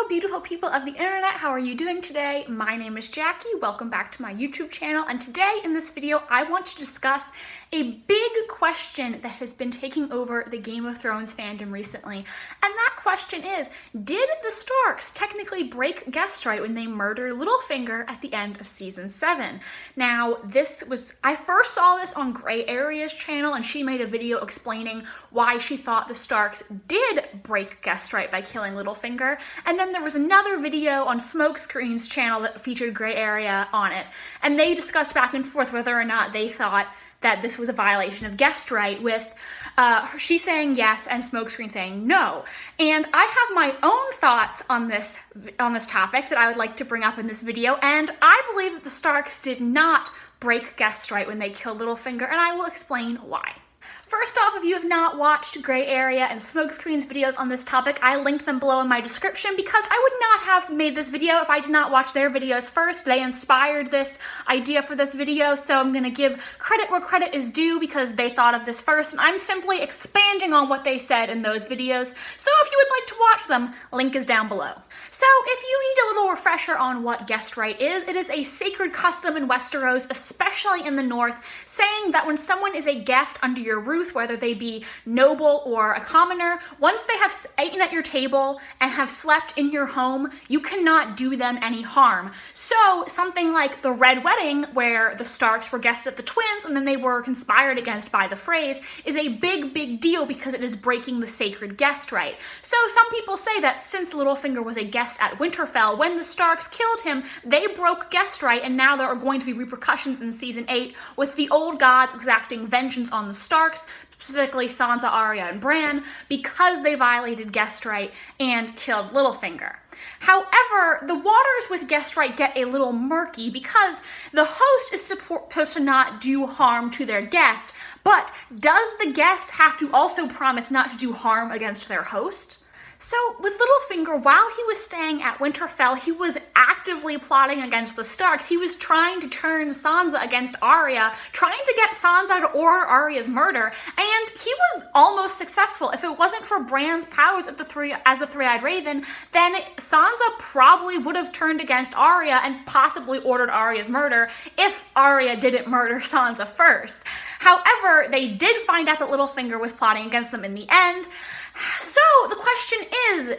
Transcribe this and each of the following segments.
Hello, beautiful people of the internet. How are you doing today? My name is Jackie. Welcome back to my YouTube channel. And today in this video, I want to discuss a big question that has been taking over the Game of Thrones fandom recently. And that question is, did the Starks technically break guest right when they murdered Littlefinger at the end of season 7? Now, I first saw this on Gray Area's channel, and she made a video explaining why she thought the Starks did break guest right by killing Littlefinger. And then there was another video on Smokescreen's channel that featured Gray Area on it. And they discussed back and forth whether or not they thought that this was a violation of guest right, with she saying yes and Smokescreen saying no. And I have my own thoughts on this topic that I would like to bring up in this video, and I believe that the Starks did not break guest right when they killed Littlefinger, and I will explain why. First off, if you have not watched Gray Area and Smokescreen's videos on this topic, I linked them below in my description because I would not have made this video if I did not watch their videos first. They inspired this idea for this video, so I'm going to give credit where credit is due because they thought of this first, and I'm simply expanding on what they said in those videos. So if you would like to watch them, link is down below. So if you need a little refresher on what guest right is, it is a sacred custom in Westeros, especially in the north, saying that when someone is a guest under your roof, whether they be noble or a commoner, once they have eaten at your table and have slept in your home, you cannot do them any harm. So something like the Red Wedding, where the Starks were guests at the twins and then they were conspired against by the Freys, is a big deal because it is breaking the sacred guest right. So some people say that since Littlefinger was a guest at Winterfell, when the Starks killed him, they broke guest right, and now there are going to be repercussions in season 8 with the old gods exacting vengeance on the Starks, specifically Sansa, Arya, and Bran, because they violated guest right and killed Littlefinger. However, the waters with guest right get a little murky because the host is supposed to not do harm to their guest, but does the guest have to also promise not to do harm against their host? So with Littlefinger, while he was staying at Winterfell, he was actively plotting against the Starks. He was trying to turn Sansa against Arya, trying to get Sansa to order Arya's murder, and he was almost successful. If it wasn't for Bran's powers as the Three-Eyed Raven, then Sansa probably would have turned against Arya and possibly ordered Arya's murder if Arya didn't murder Sansa first. However, they did find out that Littlefinger was plotting against them in the end. So the question is,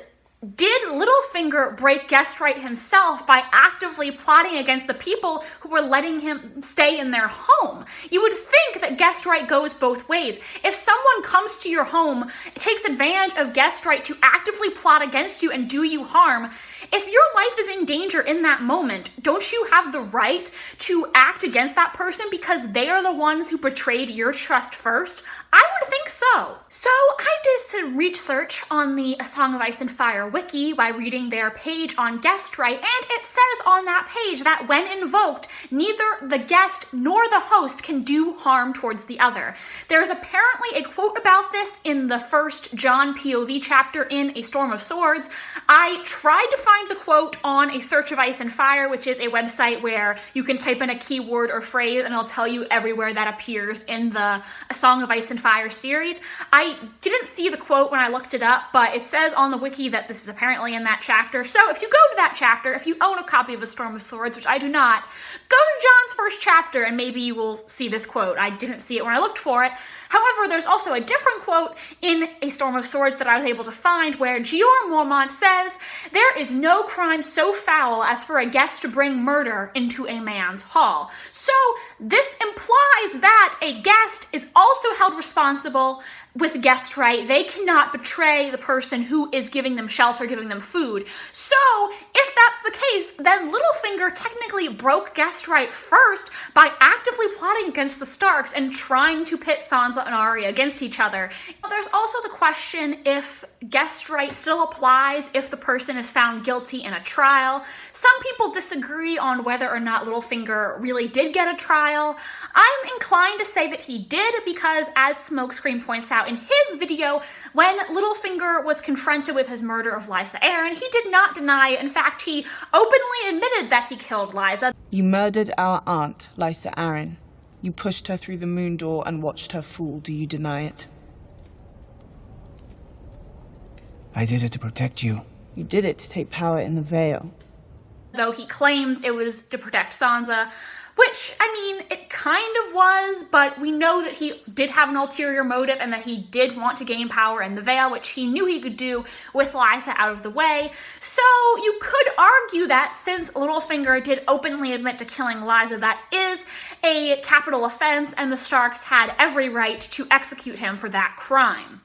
did Littlefinger break guest right himself by actively plotting against the people who were letting him stay in their home? You would think that guest right goes both ways. If someone comes to your home, takes advantage of guest right to actively plot against you and do you harm, if your life is in danger in that moment, don't you have the right to act against that person because they are the ones who betrayed your trust first? I would think so. So I did some research on the A Song of Ice and Fire wiki by reading their page on guest right, and it says on that page that when invoked, neither the guest nor the host can do harm towards the other. There's apparently a quote about this in the first Jon POV chapter in A Storm of Swords. I tried to find the quote on A Search of Ice and Fire, which is a website where you can type in a keyword or phrase and it'll tell you everywhere that appears in the A Song of Ice and Fire series. I didn't see the quote when I looked it up, but it says on the wiki that this is apparently in that chapter. So if you go to that chapter, if you own a copy of A Storm of Swords, which I do not, go to Jon's first chapter and maybe you will see this quote. I didn't see it when I looked for it. However, there's also a different quote in A Storm of Swords that I was able to find where Jeor Mormont says, "There is no crime so foul as for a guest to bring murder into a man's hall." So this implies that a guest is also held responsible with guest right. They cannot betray the person who is giving them shelter, giving them food. So if that's the case, then Littlefinger technically broke guest right first by actively plotting against the Starks and trying to pit Sansa and Arya against each other. There's also the question if guest right still applies if the person is found guilty in a trial. Some people disagree on whether or not Littlefinger really did get a trial. I'm inclined to say that he did because, as Smokescreen points out in his video, when Littlefinger was confronted with his murder of Lysa Arryn, he did not deny it. In fact, he openly admitted that he killed Lysa. "You murdered our aunt, Lysa Arryn. You pushed her through the moon door and watched her fall. Do you deny it?" I did it to protect you. You did it to take power in the Vale. Though he claims it was to protect Sansa, which, I mean, it kind of was, but we know that he did have an ulterior motive and that he did want to gain power in the Vale, which he knew he could do with Lysa out of the way. So you could argue that since Littlefinger did openly admit to killing Lysa, that is a capital offense, and the Starks had every right to execute him for that crime.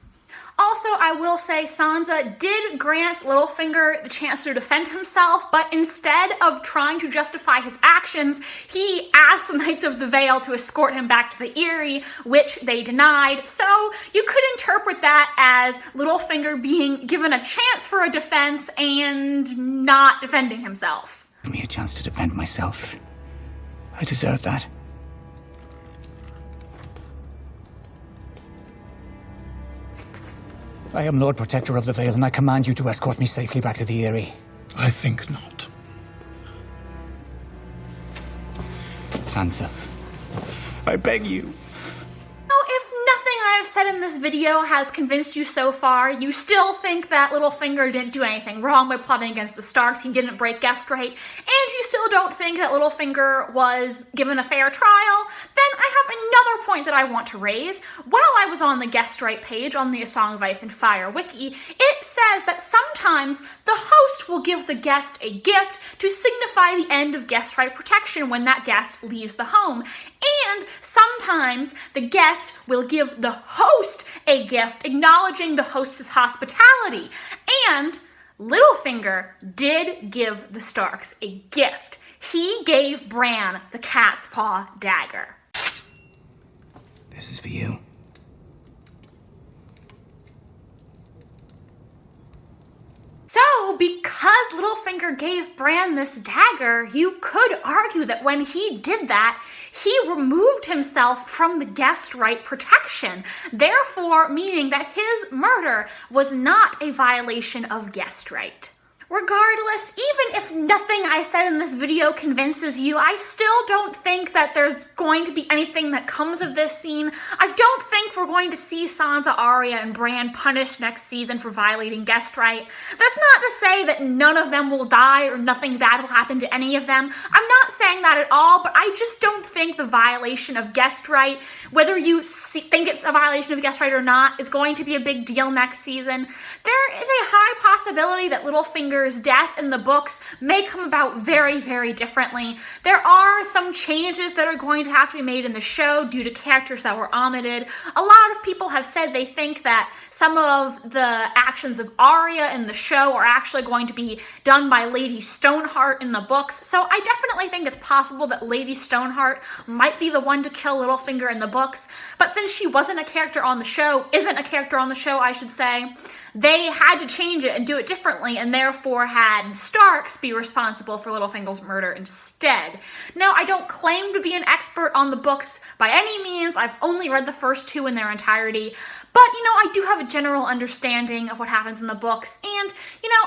Also, I will say Sansa did grant Littlefinger the chance to defend himself, but instead of trying to justify his actions, he asked the Knights of the Vale to escort him back to the Eyrie, which they denied. So you could interpret that as Littlefinger being given a chance for a defense and not defending himself. Give me a chance to defend myself. I deserve that. I am Lord Protector of the Vale, and I command you to escort me safely back to the Eyrie. I think not. Sansa, I beg you. If nothing I have said in this video has convinced you so far, you still think that Littlefinger didn't do anything wrong by plotting against the Starks, he didn't break guest right, and you still don't think that Littlefinger was given a fair trial, then I have another point that I want to raise. While I was on the guest right page on the A Song of Ice and Fire wiki, it says that sometimes the host will give the guest a gift to signify the end of guest right protection when that guest leaves the home. And sometimes the guest will give the host a gift acknowledging the host's hospitality. And Littlefinger did give the Starks a gift. He gave Bran the cat's paw dagger. This is for you. So, because Littlefinger gave Bran this dagger, you could argue that when he did that, he removed himself from the guest right protection, therefore meaning that his murder was not a violation of guest right. Regardless, even if nothing I said in this video convinces you, I still don't think that there's going to be anything that comes of this scene. I don't think we're going to see Sansa, Arya, and Bran punished next season for violating guest right. That's not to say that none of them will die or nothing bad will happen to any of them. I'm not saying that at all, but I just don't think the violation of guest right, whether you think it's a violation of guest right or not, is going to be a big deal next season. There is a high possibility that Littlefinger's death in the books may come about very, very differently. There are some changes that are going to have to be made in the show due to characters that were omitted. A lot of people have said they think that some of the actions of Arya in the show are actually going to be done by Lady Stoneheart in the books, so I definitely think it's possible that Lady Stoneheart might be the one to kill Littlefinger in the books, but since she wasn't a character on the show, I should say, they had to change it and do it differently, and therefore had Starks be responsible for Littlefinger's murder instead. Now, I don't claim to be an expert on the books by any means. I've only read the first two in their entirety, but, I do have a general understanding of what happens in the books, and,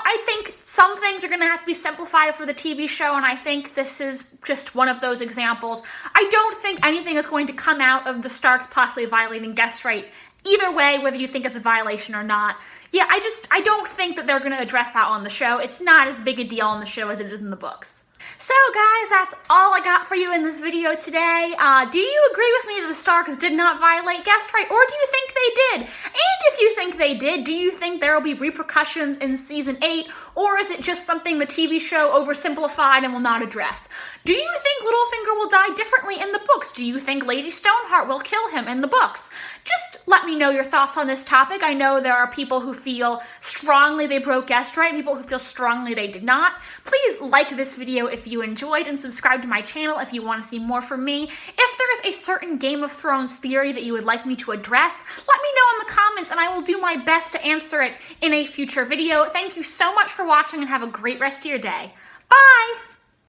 I think some things are going to have to be simplified for the TV show, and I think this is just one of those examples. I don't think anything is going to come out of the Starks possibly violating guest right either way, whether you think it's a violation or not. Yeah, I don't think that they're going to address that on the show. It's not as big a deal on the show as it is in the books. So guys, that's all I got for you in this video today. Do you agree with me that the Starks did not violate guest right, or do you think they did? And if you think they did, do you think there will be repercussions in Season 8, or is it just something the TV show oversimplified and will not address? Do you think Littlefinger will die differently in the books? Do you think Lady Stoneheart will kill him in the books? Just let me know your thoughts on this topic. I know there are people who feel strongly they broke guest right, people who feel strongly they did not. Please like this video if you enjoyed and subscribe to my channel if you want to see more from me. If there is a certain Game of Thrones theory that you would like me to address, let me know in the comments and I will do my best to answer it in a future video. Thank you so much for watching and have a great rest of your day. Bye!